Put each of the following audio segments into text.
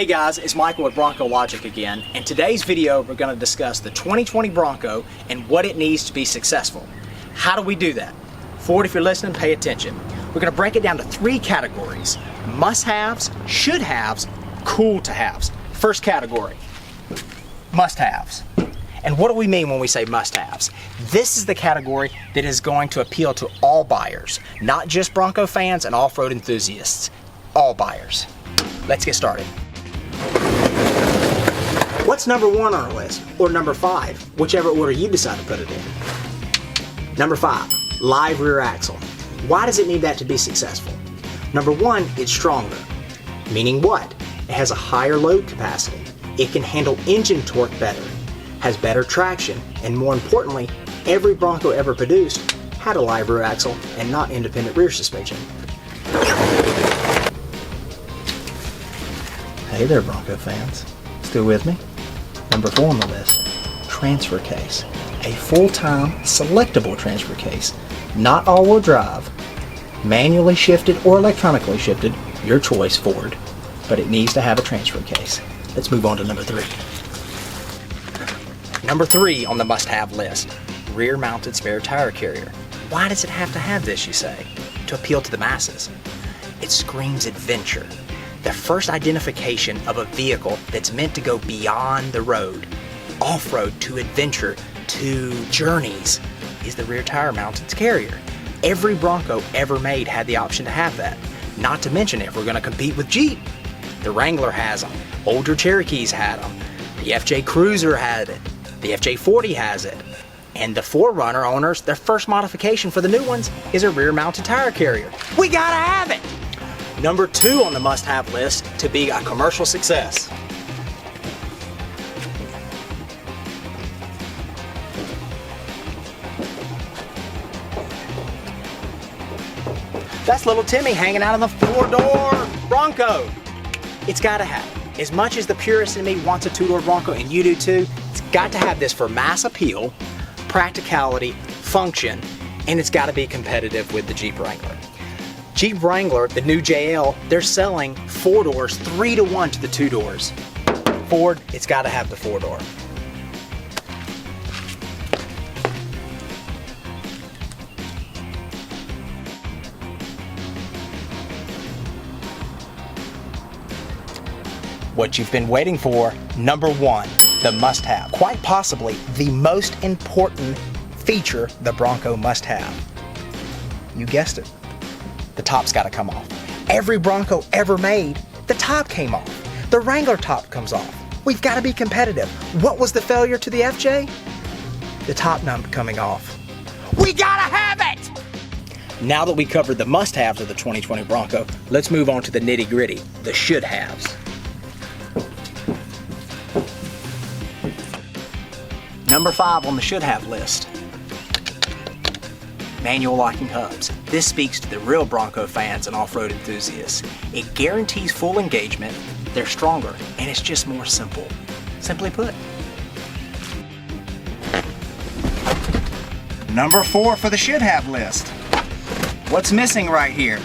Hey guys, it's Michael with Bronco Logic again. In today's video, we're going to discuss the 2020 Bronco and what it needs to be successful. How do we do that? Ford, if you're listening, pay attention. We're going to break it down to three categories: must-haves, should-haves, cool-to-haves. First category, must-haves. And what do we mean when we say must-haves? This is the category that is going to appeal to all buyers, not just Bronco fans and off-road enthusiasts. All buyers. Let's get started. What's number one on our list, or number five, whichever order you decide to put it in? Number five, live rear axle. Why does it need that to be successful? Number one, it's stronger. Meaning what? It has a higher load capacity. It can handle engine torque better, has better traction, and more importantly, every Bronco ever produced had a live rear axle and not independent rear suspension. Hey there, Bronco fans. Still with me? Number four on the list, transfer case. A full-time selectable transfer case, not all-wheel drive, manually shifted or electronically shifted, your choice, Ford, but it needs to have a transfer case. Let's move on to number three. Number three on the must-have list, rear-mounted spare tire carrier. Why does it have to have this, you say? To appeal to the masses. It screams adventure. The first identification of a vehicle that's meant to go beyond the road, off-road to adventure, to journeys, is the rear tire mounted carrier. Every Bronco ever made had the option to have that. Not to mention, if we're going to compete with Jeep, the Wrangler has them, older Cherokees had them, the FJ Cruiser had it, the FJ40 has it, and the 4Runner owners, their first modification for the new ones is a rear mounted tire carrier. We gotta have it! Number two on the must-have list to be a commercial success. That's little Timmy hanging out in the four-door Bronco. It's got to have it. As much as the purist in me wants a two-door Bronco, and you do too, it's got to have this for mass appeal, practicality, function, and it's got to be competitive with the Jeep Wrangler. Jeep Wrangler, the new JL, they're selling four doors 3-to-1 to the two doors. Ford, it's got to have the four-door. What you've been waiting for, number one, the must-have. Quite possibly the most important feature the Bronco must have. You guessed it. The top's got to come off. Every Bronco ever made, the top came off. The Wrangler top comes off. We've got to be competitive. What was the failure to the FJ? The top nut coming off. We gotta have it! Now that we covered the must-haves of the 2020 Bronco, let's move on to the nitty-gritty, the should-haves. Number five on the should-have list. Manual locking hubs. This speaks to the real Bronco fans and off-road enthusiasts. It guarantees full engagement, they're stronger, and it's just more simple. Simply put. Number four for the should-have list. What's missing right here?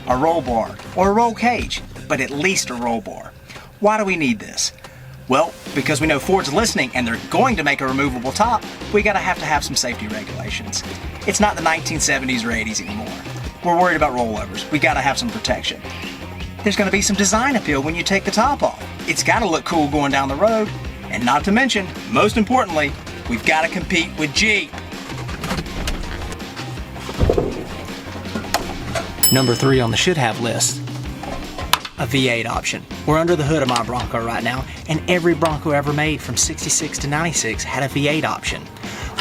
A roll bar or a roll cage, but at least a roll bar. Why do we need this? Well, because we know Ford's listening and they're going to make a removable top, we gotta have to have some safety regulations. It's not the 1970s or 80s anymore. We're worried about rollovers. We gotta have some protection. There's gonna be some design appeal when you take the top off. It's gotta look cool going down the road. And not to mention, most importantly, we've gotta compete with Jeep. Number three on the should-have list. A V8 option. We're under the hood of my Bronco right now, and every Bronco ever made from 66 to 96 had a V8 option.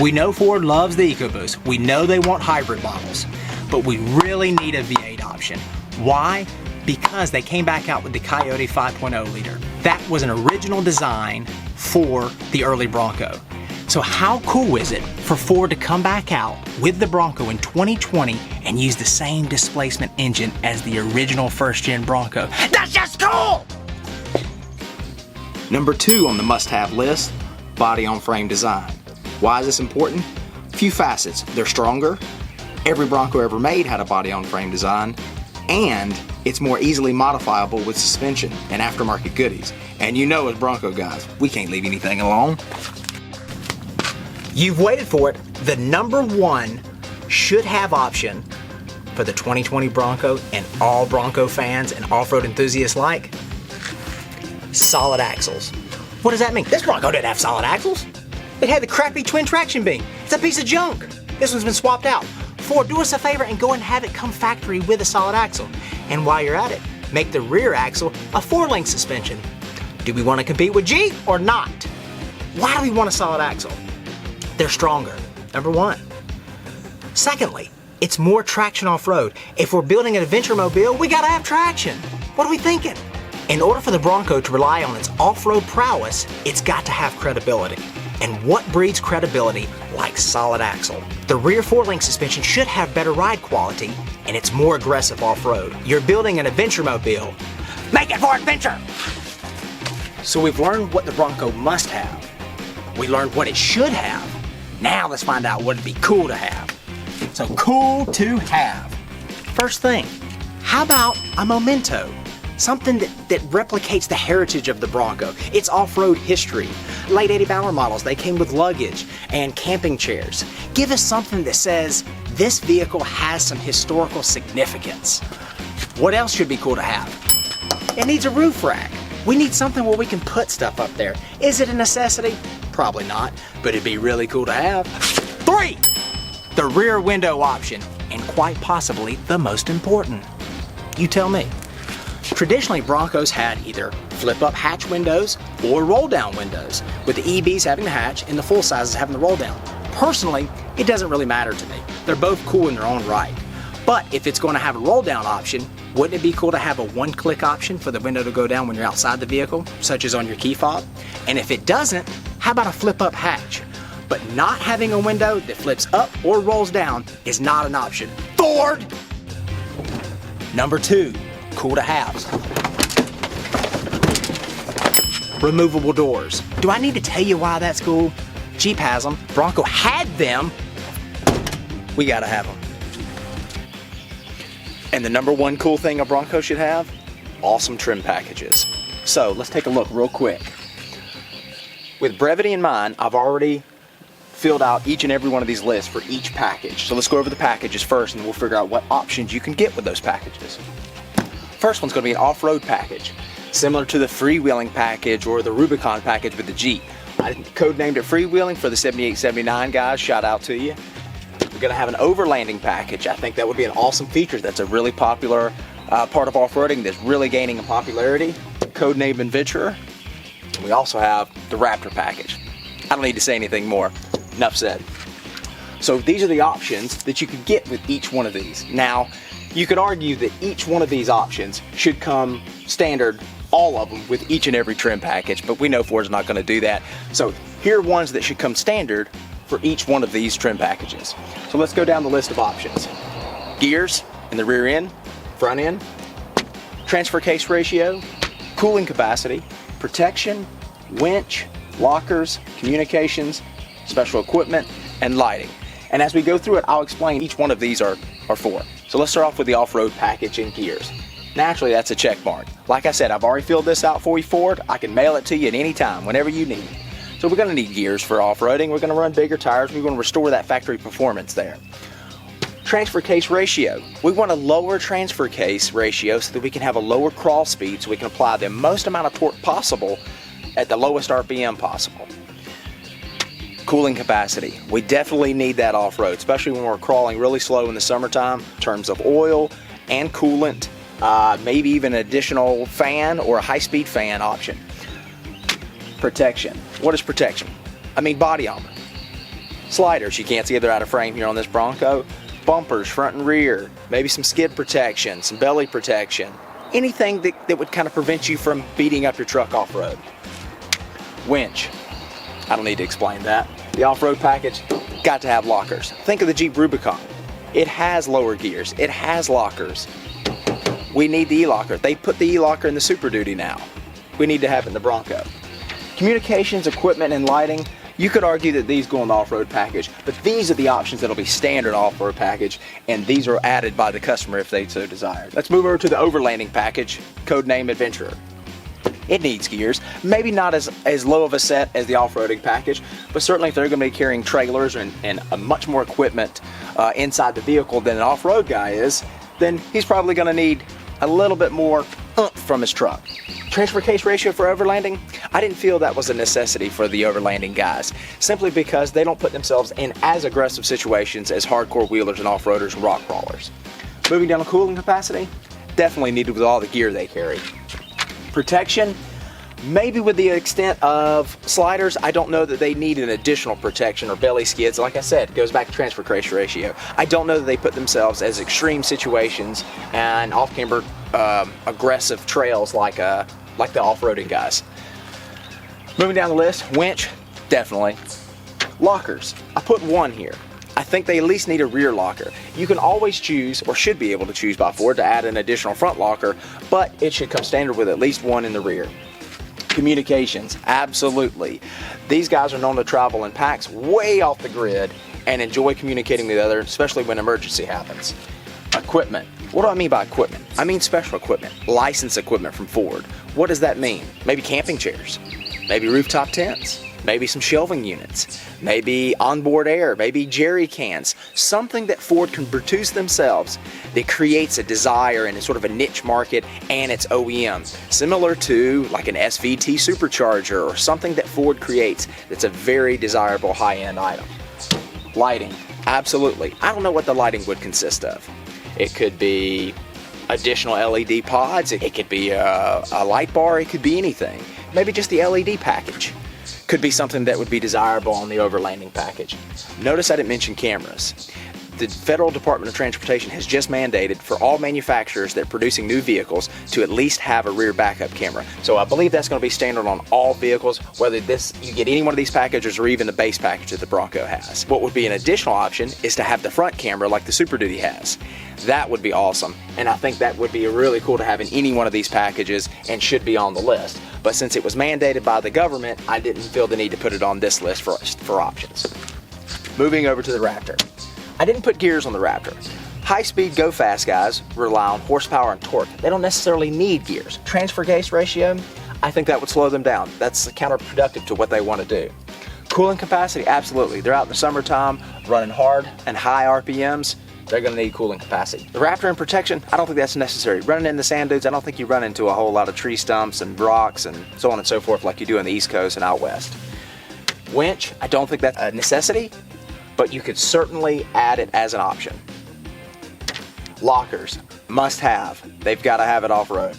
We know Ford loves the EcoBoost. We know they want hybrid models, but we really need a V8 option. Why? Because they came back out with the Coyote 5.0 liter. That was an original design for the early Bronco. So how cool is it for Ford to come back out with the Bronco in 2020 and use the same displacement engine as the original first-gen Bronco? That's just cool! Number two on the must-have list, body-on-frame design. Why is this important? A few facets. They're stronger. Every Bronco ever made had a body-on-frame design. And it's more easily modifiable with suspension and aftermarket goodies. And you know, as Bronco guys, we can't leave anything alone. You've waited for it. The number one should-have option for the 2020 Bronco and all Bronco fans and off-road enthusiasts like, solid axles. What does that mean? This Bronco didn't have solid axles. It had the crappy twin traction beam. It's a piece of junk. This one's been swapped out. Ford, do us a favor and go and have it come factory with a solid axle. And while you're at it, make the rear axle a 4-link suspension. Do we want to compete with Jeep or not? Why do we want a solid axle? They're stronger, number one. Secondly, it's more traction off-road. If we're building an adventure mobile, we gotta have traction. What are we thinking? In order for the Bronco to rely on its off-road prowess, it's got to have credibility. And what breeds credibility like solid axle? The rear 4-link suspension should have better ride quality, and it's more aggressive off-road. You're building an adventure mobile. Make it for adventure! So we've learned what the Bronco must have. We learned what it should have. Now let's find out what it'd be cool to have. So cool to have. First thing, how about a memento? Something that replicates the heritage of the Bronco, its off-road history. Late 80 Bauer models, they came with luggage and camping chairs. Give us something that says this vehicle has some historical significance. What else should be cool to have? It needs a roof rack. We need something where we can put stuff up there. Is it a necessity? Probably not, but it'd be really cool to have. 3, the rear window option, and quite possibly the most important. You tell me. Traditionally, Broncos had either flip-up hatch windows or roll-down windows, with the EBs having the hatch and the full sizes having the roll-down. Personally, it doesn't really matter to me. They're both cool in their own right. But if it's going to have a roll-down option, wouldn't it be cool to have a one-click option for the window to go down when you're outside the vehicle, such as on your key fob? And if it doesn't, how about a flip-up hatch? But not having a window that flips up or rolls down is not an option. Ford! Number 2, cool to haves. Removable doors. Do I need to tell you why that's cool? Jeep has them, Bronco had them. We gotta have them. And the number one cool thing a Bronco should have? Awesome trim packages. So let's take a look real quick. With brevity in mind, I've already filled out each and every one of these lists for each package. So let's go over the packages first and we'll figure out what options you can get with those packages. First one's going to be an off-road package, similar to the freewheeling package or the Rubicon package with the Jeep. I codenamed it freewheeling for the 7879 guys, shout out to you. We're going to have an overlanding package. I think that would be an awesome feature. That's a really popular part of off-roading that's really gaining in popularity. Codenamed Adventurer. And we also have the Raptor package. I don't need to say anything more. Enough said. So these are the options that you could get with each one of these. Now, you could argue that each one of these options should come standard, all of them, with each and every trim package, but we know Ford's not going to do that. So here are ones that should come standard for each one of these trim packages. So let's go down the list of options. Gears in the rear end, front end, transfer case ratio, cooling capacity, protection, winch, lockers, communications, special equipment, and lighting. And as we go through it, I'll explain each one of these are for. So let's start off with the off-road package and gears. Naturally, that's a check mark. Like I said, I've already filled this out for you, Ford. I can mail it to you at any time, whenever you need. So we're going to need gears for off-roading. We're going to run bigger tires. We're going to restore that factory performance there. Transfer case ratio. We want a lower transfer case ratio so that we can have a lower crawl speed so we can apply the most amount of torque possible at the lowest RPM possible. Cooling capacity. We definitely need that off-road, especially when we're crawling really slow in the summertime in terms of oil and coolant, maybe even an additional fan or a high-speed fan option. Protection. What is protection? I mean body armor. Sliders, you can't see they're out of frame here on this Bronco. Bumpers, front and rear. Maybe some skid protection, some belly protection. Anything that would kind of prevent you from beating up your truck off-road. Winch. I don't need to explain that. The off-road package, got to have lockers. Think of the Jeep Rubicon. It has lower gears. It has lockers. We need the E-locker. They put the E-locker in the Super Duty now. We need to have it in the Bronco. Communications, equipment, and lighting. You could argue that these go in the off-road package, but these are the options that'll be standard off-road package, and these are added by the customer if they so desire. Let's move over to the overlanding package, codename Adventurer. It needs gears, maybe not as low of a set as the off-roading package, but certainly if they're going to be carrying trailers and much more equipment inside the vehicle than an off-road guy is, then he's probably going to need a little bit more oomph from his truck. Transfer case ratio for overlanding, I didn't feel that was a necessity for the overlanding guys, simply because they don't put themselves in as aggressive situations as hardcore wheelers and off-roaders and rock crawlers. Moving down to cooling capacity, definitely needed with all the gear they carry. Protection, maybe with the extent of sliders, I don't know that they need an additional protection or belly skids. Like I said, it goes back to transfer case ratio. I don't know that they put themselves as extreme situations and off-camber aggressive trails like the off-roading guys. Moving down the list, winch, definitely. Lockers, I put one here. I think they at least need a rear locker. You can always choose, or should be able to choose by Ford, to add an additional front locker, but it should come standard with at least one in the rear. Communications, absolutely. These guys are known to travel in packs way off the grid and enjoy communicating with others, especially when emergency happens. Equipment. What do I mean by equipment? I mean special equipment, licensed equipment from Ford. What does that mean? Maybe camping chairs, maybe rooftop tents, maybe some shelving units, maybe onboard air, maybe jerry cans, something that Ford can produce themselves that creates a desire and a sort of a niche market, and it's OEM. Similar to like an SVT supercharger or something that Ford creates that's a very desirable high-end item. Lighting, absolutely. I don't know what the lighting would consist of. It could be additional LED pods, it could be a light bar, it could be anything. Maybe just the LED package could be something that would be desirable on the overlanding package. Notice I didn't mention cameras. The Federal Department of Transportation has just mandated for all manufacturers that are producing new vehicles to at least have a rear backup camera. So I believe that's going to be standard on all vehicles, whether you get any one of these packages or even the base package that the Bronco has. What would be an additional option is to have the front camera like the Super Duty has. That would be awesome, and I think that would be really cool to have in any one of these packages and should be on the list. But since it was mandated by the government, I didn't feel the need to put it on this list for options. Moving over to the Raptor. I didn't put gears on the Raptor. High-speed, go-fast guys rely on horsepower and torque. They don't necessarily need gears. Transfer case ratio, I think that would slow them down. That's counterproductive to what they want to do. Cooling capacity, absolutely. They're out in the summertime, running hard and high RPMs. They're going to need cooling capacity. The Raptor and protection, I don't think that's necessary. Running in the sand dunes, I don't think you run into a whole lot of tree stumps and rocks and so on and so forth like you do on the East Coast and out west. Winch, I don't think that's a necessity, but you could certainly add it as an option. Lockers, must have. They've got to have it off-road.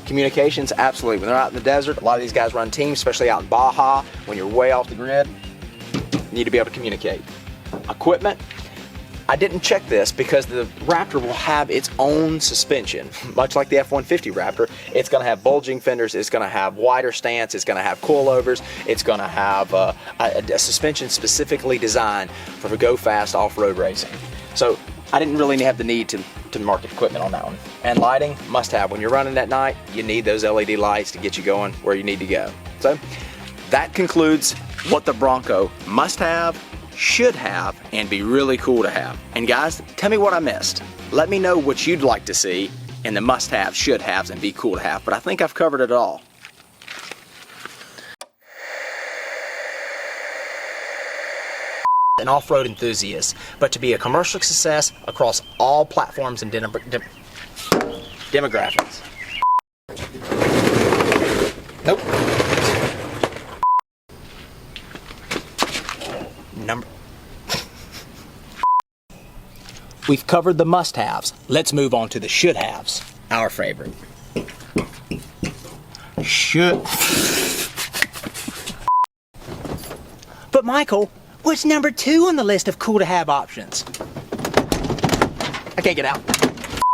Communications, absolutely. When they're out in the desert, a lot of these guys run teams, especially out in Baja, when you're way off the grid, you need to be able to communicate. Equipment, I didn't check this because the Raptor will have its own suspension, much like the F-150 Raptor. It's going to have bulging fenders, it's going to have wider stance, it's going to have coilovers, it's going to have a suspension specifically designed for go-fast off-road racing. So I didn't really have the need to market equipment on that one. And lighting, must have. When you're running at night, you need those LED lights to get you going where you need to go. So that concludes what the Bronco must have, should have, and be really cool to have. And guys, tell me what I missed. Let me know what you'd like to see in the must-haves, should-haves, and be cool to have. But I think I've covered it all. An off-road enthusiast, but to be a commercial success across all platforms and demographics. Nope. We've covered the must-haves. Let's move on to the should-haves. Our favorite. But Michael, what's number 2 on the list of cool-to-have options? I can't get out.